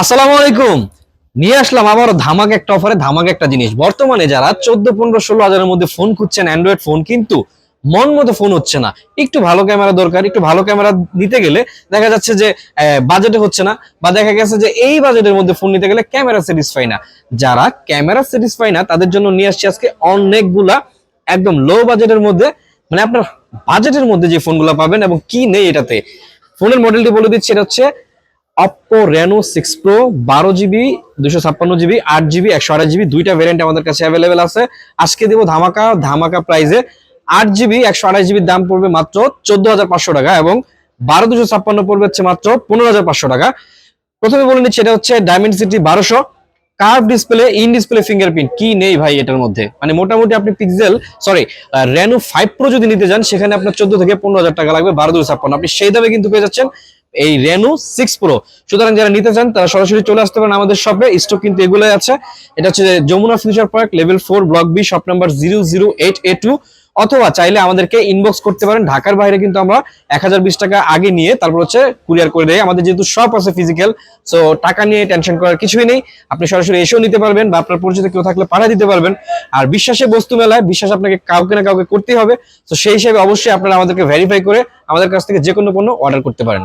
আসসালামু আলাইকুম। নিয়ে আসলাম আবারও ধামাকা একটা অফারে ধামাকা একটা জিনিস। বর্তমানে যারা 14, 15, 16 হাজারের মধ্যে ফোন খুঁজছেন, অ্যান্ড্রয়েড ফোন, কিন্তু মন মতো ফোন হচ্ছে না, একটু ভালো ক্যামেরা দরকার, একটু ভালো ক্যামেরা নিতে গেলে দেখা যাচ্ছে যে বাজেটে হচ্ছে না, বা দেখা গেছে যে এই বাজেটের মধ্যে ফোন নিতে গেলে ক্যামেরা স্যাটিসফাই না। যারা ক্যামেরা স্যাটিসফাই না তাদের জন্য নিয়ে আসছি আজকে অনেকগুলা একদম লো বাজেটের মধ্যে, মানে আপনার বাজেটের মধ্যে যে ফোনগুলো পাবেন এবং কি নেই এটাতে। ফোনের মডেলটি বলে দিচ্ছি, এটা হচ্ছে Oppo Reno 6 Pro 12 GB 256 GB 8 GB 128 GB, দুইটা ভেরিয়েন্ট আমাদের কাছে অ্যাভেলেবেল আছে। আজকে দেবো ধামাকা ধামাকা প্রাইজে। 8 GB 128 GB দাম পড়বে মাত্র 14,500 টাকা এবং 12,256 পড়বে হচ্ছে মাত্র 15,500 টাকা। প্রথমে বলে নিচ্ছি, এটা হচ্ছে Dimensity 1200 curve display, in display fingerprint. কি নেই ভাই এটার মধ্যে, মানে মোটামুটি আপনি Reno 5 Pro যদি নিতে যান সেখানে আপনার 14 থেকে 15,000 টাকা লাগবে, 12,256 আপনি সেই দামে কিন্তু পেয়ে যাচ্ছেন এই Reno 6 Pro। সুতরাং যারা নিতে চান তারা সরাসরি চলে আসতে পারেন আমাদের শপে, স্টক কিন্তু এগুলোই আছে। এটা হচ্ছে Jamuna future park, level 4, block B, shop number 008A2। অথবা চাইলে আমাদেরকে ইনবক্স করতে পারেন। ঢাকার বাইরে কিন্তু আমরা 1020 টাকা আগে নিয়ে তারপর হচ্ছে কুরিয়ার করে দেয়। আমাদের যেহেতু শপ আছে ফিজিক্যাল, সো টাকা নিয়ে টেনশন করার কিছুই নেই। আপনি সরাসরি এসেও নিতে পারবেন বা আপনার পরিচিত কেউ থাকলে পাঠিয়ে দিতে পারবেন। আর বিশ্বাসে বস্তু মেলায় বিশ্বাস আপনাকে কাউকে না কাউকে করতেই হবে। তো সেই হিসেবে অবশ্যই আপনারা আমাদেরকে ভেরিফাই করে আমাদের কাছ থেকে যে কোনো পণ্য অর্ডার করতে পারেন।